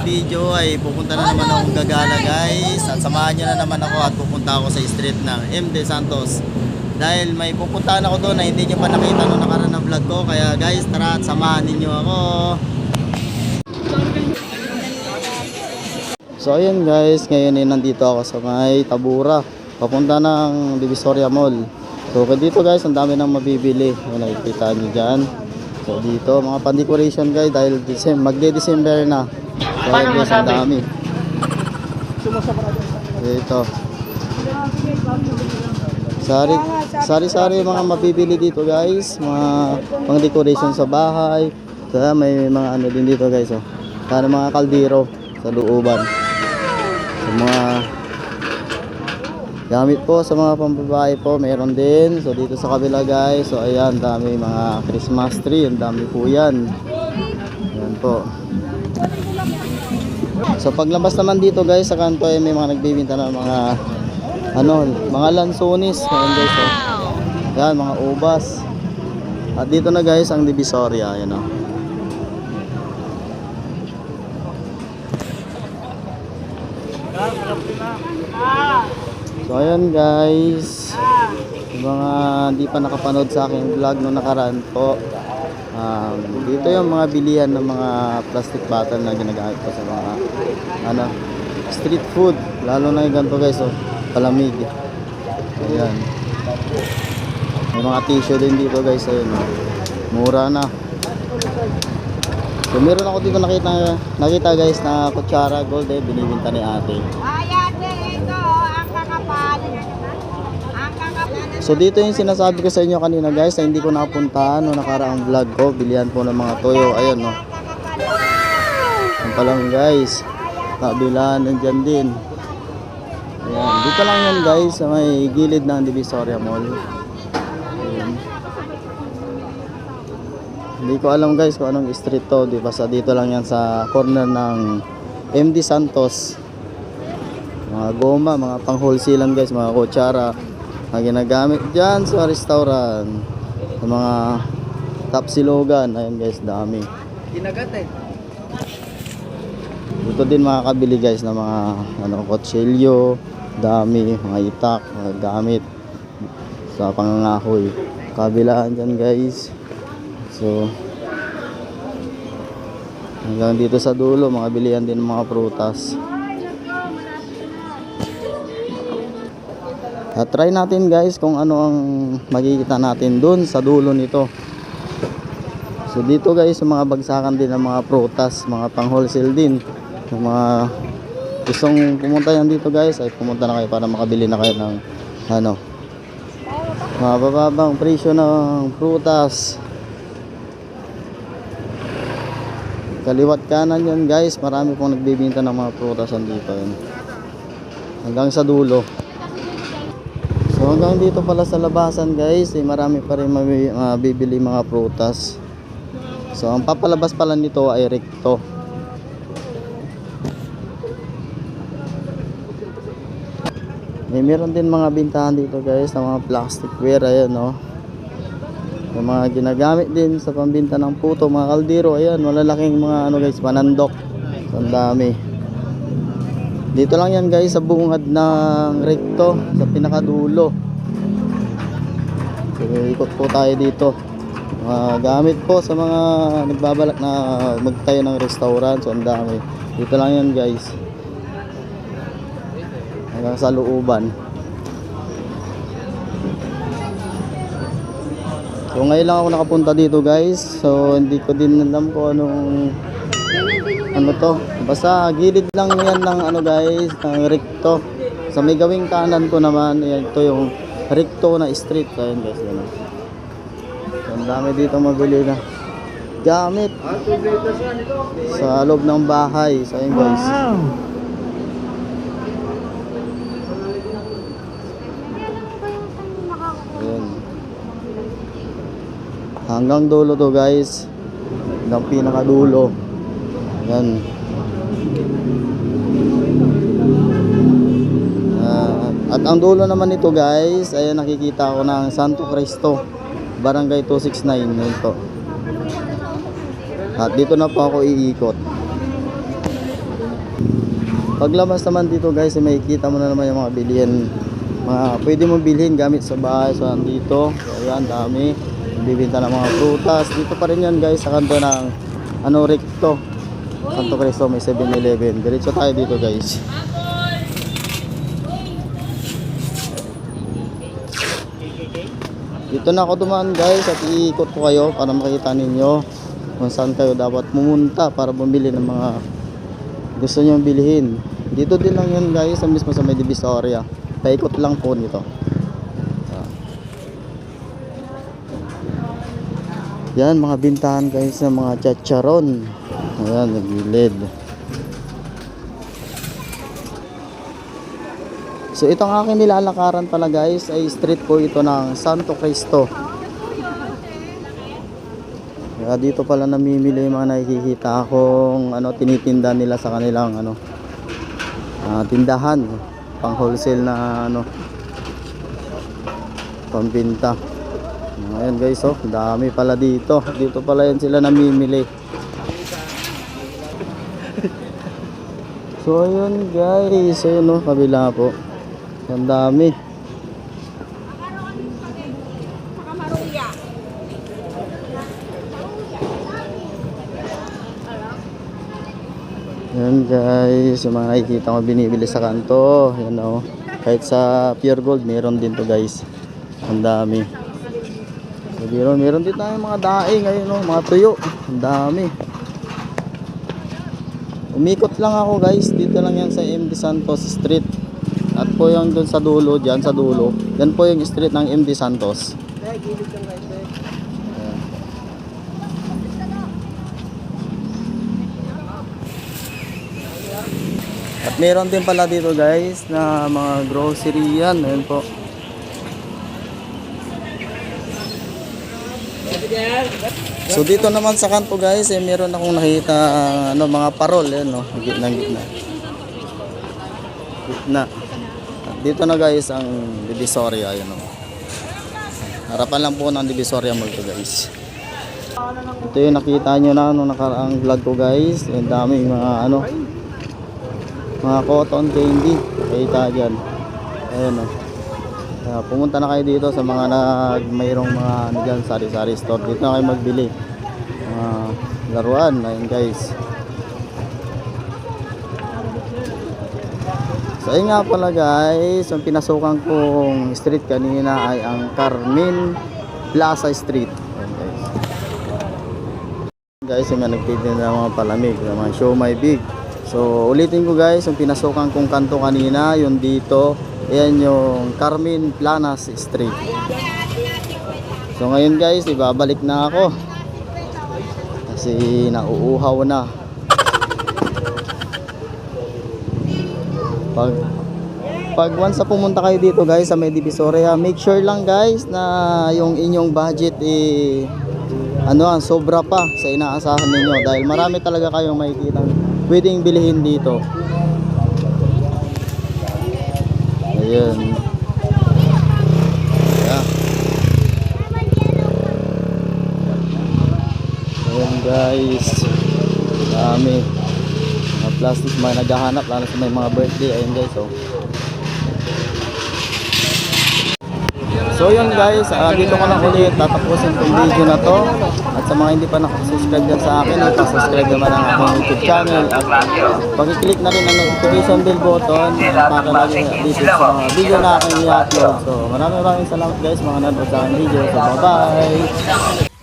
video ay pupunta na naman akong gagala guys. At samahan nyo na naman ako at pupunta ako sa street ng MD Santos. Dahil may pupuntahan ako doon na hindi nyo pa nakita nung nakaraan na vlog ko. Kaya guys, tara at samahan ninyo ako. So ayun guys, ngayon ay nandito ako sa may Tabura. Papunta ng Divisoria Mall. So dito guys, ang dami nang mabibili. Yung nakikita nyo dyan. So dito, mga pan-decoration guys, dahil magde-December na. So ayun guys, ang dami. Dito. Sari-sari mga mabibili dito guys. Mga pang-decoration sa bahay. So may mga ano din dito guys. Oh. Para mga kaldero sa looban. So mga gamit po sa mga pambabae po, meron din. So dito sa kabila guys, so ayan, dami mga Christmas tree, ang dami po yan. Ayan po. So paglabas naman dito guys, sa kanto ay may mga nagbibinta ng mga mga lansones. Ayan guys, so. Ayan, mga ubas. At dito na guys ang Divisoria, ayan o. So ayan guys, yung mga hindi pa nakapanood sa aking vlog no nakaraan po, dito yung mga bilihan ng mga plastic bottle na ginagamit ko sa mga street food, lalo na yung ganito guys, oh, palamig. Ayan, may mga tissue din dito guys, ayun, oh, mura na. So meron ako dito nakita guys na kutsara gold, binibinta ni ate. So dito yung sinasabi ko sa inyo kanina guys, na hindi ko nakapuntahan no nakaraang vlog ko, bilihan po ng mga toyo. Ayun no, yan pa lang guys, kabilaan nandyan din. Ayan, dito lang yan guys, sa may gilid ng Divisoria Mall. Ayan. Hindi ko alam guys kung anong street to, di ba? Sa dito lang yan sa corner ng MD Santos. Mga goma, mga pang wholesale lang guys, mga kutsara na ginagamit dyan sa restaurant, sa mga tapsilogan. Ayan guys, dami. Dito din makakabili guys ng mga kutsilyo, dami, mga itak, mga gamit sa pangangahoy. Kabilaan dyan guys. So hanggang dito sa dulo, mga bilihan din ng mga prutas. At try natin guys kung ano ang makikita natin dun sa dulo nito. So dito guys, yung mga bagsakan din ng mga prutas, mga pang wholesale din. Yung mga gustong pumunta yan dito guys, ay pumunta na kayo para makabili na kayo ng mabababang presyo ng prutas. Kaliwat kanan yan guys, marami pong nagbibinta ng mga prutas dito yan. Hanggang sa dulo. So hanggang dito pala sa labasan guys, marami pa rin mabibili mga prutas. So ang papalabas pala nito ay recto. Meron din mga bintahan dito guys ng mga plasticware, ayan no. Yung mga ginagamit din sa pambinta ng puto, mga kaldero, ayan, malalaking mga guys, manandok. So, ang dami. Dito lang yan guys sa bungad ng recto, sa pinakadulo. So ikot po tayo dito. Gamit po sa mga nagbabalak na magtayo ng restaurant. So ang dami. Dito lang yan guys, hanggang sa looban. So ngayon lang ako nakapunta dito guys. So hindi ko din alam kung ano to. Basta gilid lang yan ng guys, ng recto. Sa may gawing kanan ko naman, ito yung recto na street. Ayun guys, yan. So, ang dami dito mabili na gamit sa loob ng bahay. So ayun guys. Ayun. Hanggang dulo to guys. Hanggang pinakadulo. Yan. At ang dulo naman nito guys, ay nakikita ko ng Santo Cristo, Barangay 269 nito. At dito na po ako iikot. Paglabas naman dito guys, makikita mo na naman yung mga bilihan, mga pwede mong bilhin gamit sa bahay. So andito, so ayan, dami bibenta ng mga prutas. Dito pa rin yan guys, sa kanto ng Recto, Santo Cristo, may 7-Eleven. Diretso tayo dito guys. Dito na ako dumaan guys, at iikot ko kayo para makita ninyo kung saan kayo dapat pumunta para bumili ng mga gusto nyo bilhin. Dito din lang yun guys, sa mismo sa may Divisoria. Paikot lang po nito. Yan, mga bintahan guys ng mga chacharon. Ayan, nagilid. So itong aking nilalakaran pala guys ay street po ito ng Santo Cristo. Kaya dito pala namimili yung mga nakikita akong tinitinda nila sa kanilang tindahan, pang wholesale na pambinta. Ayan guys, oh, dami pala dito. Dito pala yan sila namimili. So ayun guys, ayun oh, kabila po. Ang dami. Ayan guys, yung mga nakikita ko binibili sa kanto. Ayan oh. Kahit sa Pure Gold, meron din to guys. Ang dami. So, meron din tayong mga daing ngayon oh, mga tuyo. Ang dami. Umikot lang ako guys. Dito lang yan sa MD Santos Street. At po yung doon sa dulo, dyan sa dulo. Yan po yung street ng MD Santos. At meron din pala dito guys na mga grocery yan. Ayan po. So dito naman sa kanto guys, meron akong nakita mga parol. Ayan no, gitna. Dito na guys ang Divisoria. Ayan no. Harapan lang po ng Divisoria Mall to guys. Ito yung nakita nyo na nung nakaraang vlog ko guys. Ang daming mga mga cotton candy kita dyan. Ayan o. Pumunta na kayo dito sa mga mayroong mga dyan, sari-sari store. Dito na kayo magbili laruan. Ayan guys. So ayun nga pala guys, yung pinasukan kong street kanina ay ang Carmen Plaza Street. Ayan guys, yung nagtitinda ng mga palamig, ng mga Show My Big. So ulitin ko guys, yung pinasukan kong kanto kanina, yung dito, ayan yung Carmen Planas Street. So ngayon guys, ibabalik na ako kasi nauuhaw na. Pag once pumunta kayo dito guys sa may Divisoria, make sure lang guys na yung inyong budget sobra pa sa inaasahan ninyo, dahil marami talaga kayong makikita pwedeng bilhin dito. Ayan. Yeah. Ayan guys, dami mga plastic, mga naghahanap lalo sa may mga birthday. Ayan guys oh. So yun guys, dito ko lang ulit tatapusin itong video na to. At sa mga hindi pa nakasubscribe dyan sa akin, subscribe naman ang aking YouTube channel. At pag-click na rin ang notification bell button para lagi dito sa mga video na aking i-upload. So maraming salamat guys mga nanood sa aking video. So bye bye!